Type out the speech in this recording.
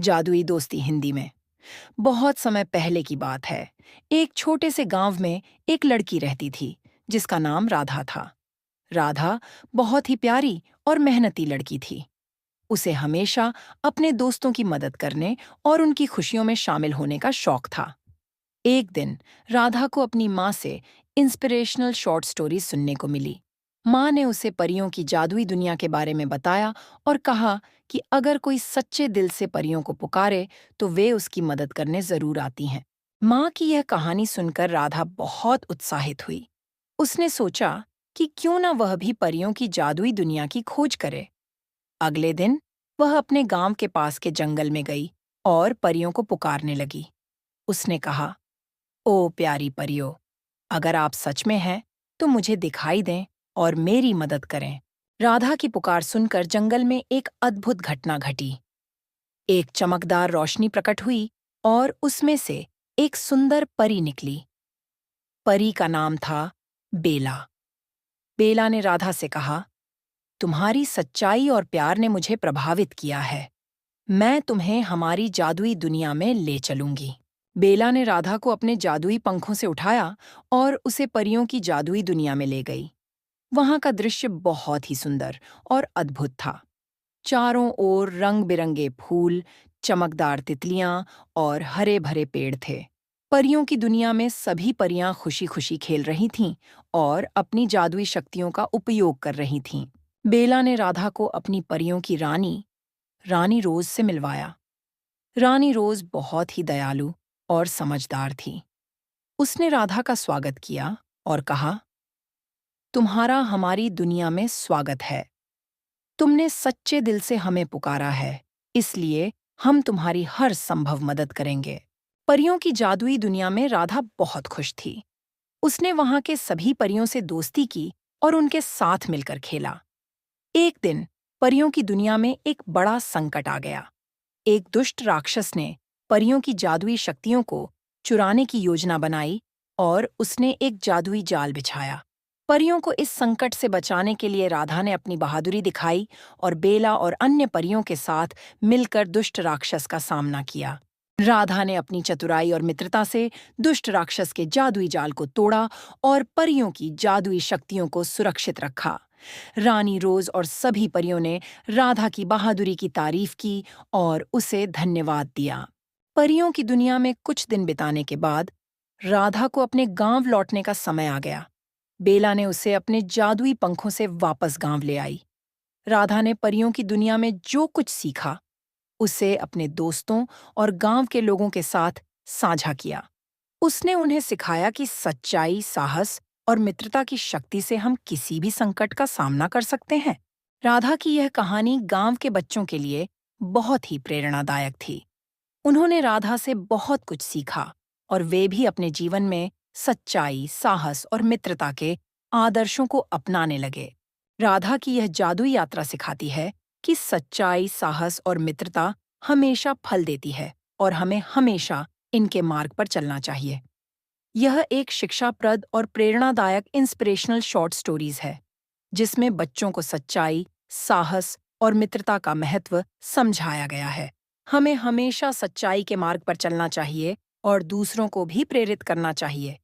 जादुई दोस्ती हिंदी में। बहुत समय पहले की बात है। एक छोटे से गांव में एक लड़की रहती थी जिसका नाम राधा था। राधा बहुत ही प्यारी और मेहनती लड़की थी। उसे हमेशा अपने दोस्तों की मदद करने और उनकी खुशियों में शामिल होने का शौक था। एक दिन राधा को अपनी माँ से इंस्पिरेशनल शॉर्ट स्टोरी सुनने को मिली। माँ ने उसे परियों की जादुई दुनिया के बारे में बताया और कहा कि अगर कोई सच्चे दिल से परियों को पुकारे तो वे उसकी मदद करने जरूर आती हैं। माँ की यह कहानी सुनकर राधा बहुत उत्साहित हुई। उसने सोचा कि क्यों ना वह भी परियों की जादुई दुनिया की खोज करे। अगले दिन वह अपने गांव के पास के जंगल में गई और परियों को पुकारने लगी। उसने कहा, ओ प्यारी परियों, अगर आप सच में हैं तो मुझे दिखाई दें और मेरी मदद करें। राधा की पुकार सुनकर जंगल में एक अद्भुत घटना घटी। एक चमकदार रोशनी प्रकट हुई और उसमें से एक सुंदर परी निकली। परी का नाम था बेला। बेला ने राधा से कहा, तुम्हारी सच्चाई और प्यार ने मुझे प्रभावित किया है। मैं तुम्हें हमारी जादुई दुनिया में ले चलूंगी। बेला ने राधा को अपने जादुई पंखों से उठाया और उसे परियों की जादुई दुनिया में ले गई। वहां का दृश्य बहुत ही सुंदर और अद्भुत था। चारों ओर रंग-बिरंगे फूल, चमकदार तितलियां और हरे-भरे पेड़ थे। परियों की दुनिया में सभी परियां खुशी-खुशी खेल रही थीं और अपनी जादुई शक्तियों का उपयोग कर रही थीं। बेला ने राधा को अपनी परियों की रानी, रानी रोज से मिलवाया। रानी रोज बहुत ही दयालु और समझदार थी। उसने राधा का स्वागत किया और कहा, तुम्हारा हमारी दुनिया में स्वागत है। तुमने सच्चे दिल से हमें पुकारा है, इसलिए हम तुम्हारी हर संभव मदद करेंगे। परियों की जादुई दुनिया में राधा बहुत खुश थी। उसने वहां के सभी परियों से दोस्ती की और उनके साथ मिलकर खेला। एक दिन परियों की दुनिया में एक बड़ा संकट आ गया। एक दुष्ट राक्षस ने परियों की जादुई शक्तियों को चुराने की योजना बनाई और उसने एक जादुई जाल बिछाया। परियों को इस संकट से बचाने के लिए राधा ने अपनी बहादुरी दिखाई और बेला और अन्य परियों के साथ मिलकर दुष्ट राक्षस का सामना किया। राधा ने अपनी चतुराई और मित्रता से दुष्ट राक्षस के जादुई जाल को तोड़ा और परियों की जादुई शक्तियों को सुरक्षित रखा। रानी रोज और सभी परियों ने राधा की बहादुरी की तारीफ की और उसे धन्यवाद दिया। परियों की दुनिया में कुछ दिन बिताने के बाद राधा को अपने गांव लौटने का समय आ गया। बेला ने उसे अपने जादुई पंखों से वापस गांव ले आई। राधा ने परियों की दुनिया में जो कुछ सीखा उसे अपने दोस्तों और गांव के लोगों के साथ साझा किया। उसने उन्हें सिखाया कि सच्चाई, साहस और मित्रता की शक्ति से हम किसी भी संकट का सामना कर सकते हैं। राधा की यह कहानी गांव के बच्चों के लिए बहुत ही प्रेरणादायक थी। उन्होंने राधा से बहुत कुछ सीखा और वे भी अपने जीवन में सच्चाई, साहस और मित्रता के आदर्शों को अपनाने लगे। राधा की यह जादुई यात्रा सिखाती है कि सच्चाई, साहस और मित्रता हमेशा फल देती है और हमें हमेशा इनके मार्ग पर चलना चाहिए। यह एक शिक्षाप्रद और प्रेरणादायक इंस्पिरेशनल शॉर्ट स्टोरीज है, जिसमें बच्चों को सच्चाई, साहस और मित्रता का महत्व समझाया गया है। हमें हमेशा सच्चाई के मार्ग पर चलना चाहिए और दूसरों को भी प्रेरित करना चाहिए